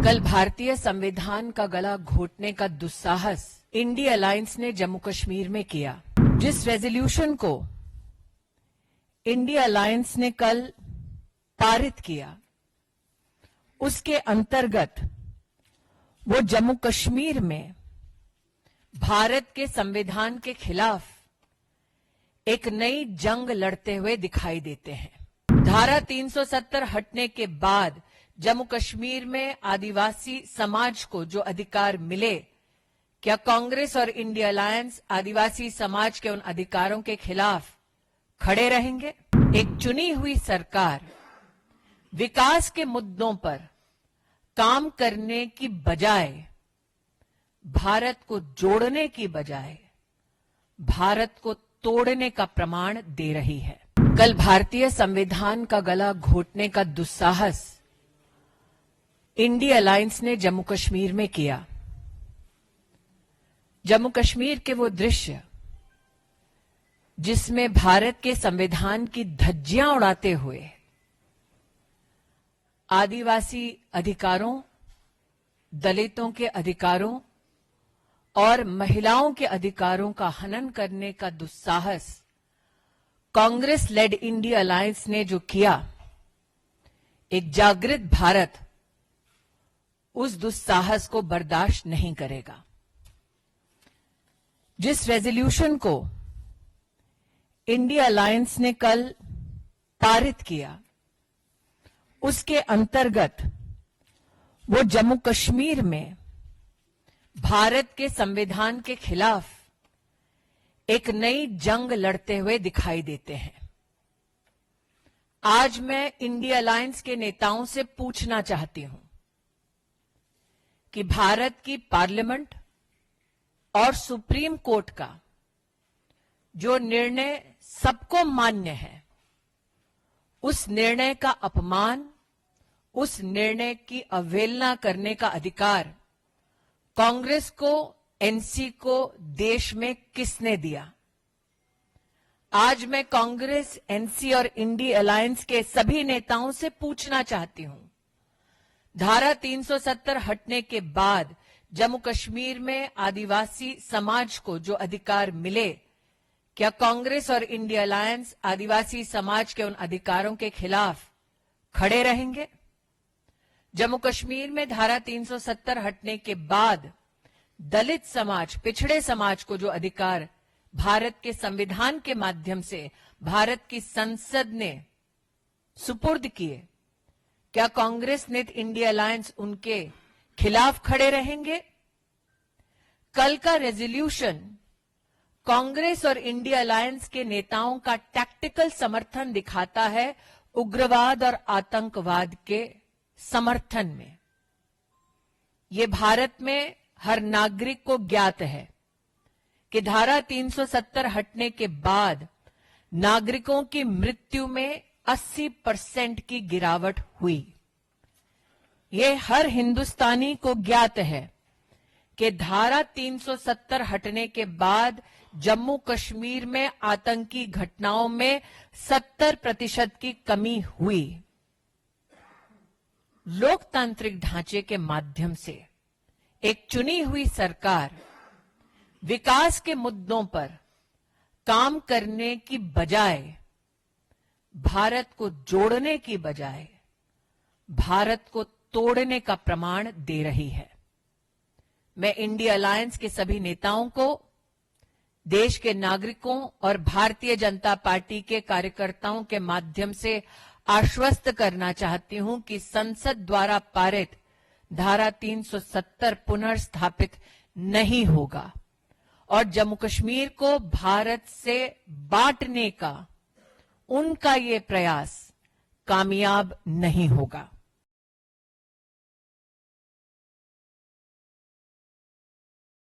कल भारतीय संविधान का गला घोटने का दुस्साहस इंडी अलायंस ने जम्मू कश्मीर में किया। जिस रेजोल्यूशन को इंडी अलायंस ने कल पारित किया, उसके अंतर्गत वो जम्मू कश्मीर में भारत के संविधान के खिलाफ एक नई जंग लड़ते हुए दिखाई देते हैं। धारा 370 हटने के बाद जम्मू कश्मीर में आदिवासी समाज को जो अधिकार मिले, क्या कांग्रेस और इंडिया अलायंस आदिवासी समाज के उन अधिकारों के खिलाफ खड़े रहेंगे? एक चुनी हुई सरकार विकास के मुद्दों पर काम करने की बजाय, भारत को जोड़ने की बजाय भारत को तोड़ने का प्रमाण दे रही है। कल भारतीय संविधान का गला घोटने का दुस्साहस इंडी अलायंस ने जम्मू कश्मीर में किया। जम्मू कश्मीर के वो दृश्य जिसमें भारत के संविधान की धज्जियां उड़ाते हुए आदिवासी अधिकारों, दलितों के अधिकारों और महिलाओं के अधिकारों का हनन करने का दुस्साहस कांग्रेस लेड इंडिया अलायंस ने जो किया, एक जागृत भारत उस दुस्साहस को बर्दाश्त नहीं करेगा। जिस रेजोल्यूशन को इंडिया अलायंस ने कल पारित किया, उसके अंतर्गत वो जम्मू कश्मीर में भारत के संविधान के खिलाफ एक नई जंग लड़ते हुए दिखाई देते हैं। आज मैं इंडिया अलायंस के नेताओं से पूछना चाहती हूं कि भारत की पार्लियामेंट और सुप्रीम कोर्ट का जो निर्णय सबको मान्य है, उस निर्णय का अपमान, उस निर्णय की अवहेलना करने का अधिकार कांग्रेस को, एनसी को देश में किसने दिया? आज मैं कांग्रेस, एनसी और इंडी अलायंस के सभी नेताओं से पूछना चाहती हूं, धारा 370 हटने के बाद जम्मू कश्मीर में आदिवासी समाज को जो अधिकार मिले, क्या कांग्रेस और इंडिया अलायंस आदिवासी समाज के उन अधिकारों के खिलाफ खड़े रहेंगे? जम्मू कश्मीर में धारा 370 हटने के बाद दलित समाज, पिछड़े समाज को जो अधिकार भारत के संविधान के माध्यम से भारत की संसद ने सुपुर्द किए, क्या कांग्रेस नेत इंडिया अलायंस उनके खिलाफ खड़े रहेंगे? कल का रेजोल्यूशन कांग्रेस और इंडिया अलायंस के नेताओं का टैक्टिकल समर्थन दिखाता है उग्रवाद और आतंकवाद के समर्थन में। ये भारत में हर नागरिक को ज्ञात है कि धारा 370 हटने के बाद नागरिकों की मृत्यु में 80% की गिरावट हुई। ये हर हिंदुस्तानी को ज्ञात है कि धारा 370 हटने के बाद जम्मू कश्मीर में आतंकी घटनाओं में 70% की कमी हुई। लोकतांत्रिक ढांचे के माध्यम से एक चुनी हुई सरकार विकास के मुद्दों पर काम करने की बजाय, भारत को जोड़ने की बजाय भारत को तोड़ने का प्रमाण दे रही है। मैं इंडिया अलायंस के सभी नेताओं को, देश के नागरिकों और भारतीय जनता पार्टी के कार्यकर्ताओं के माध्यम से आश्वस्त करना चाहती हूं कि संसद द्वारा पारित धारा 370 पुनर्स्थापित नहीं होगा और जम्मू कश्मीर को भारत से बांटने का उनका ये प्रयास कामयाब नहीं होगा।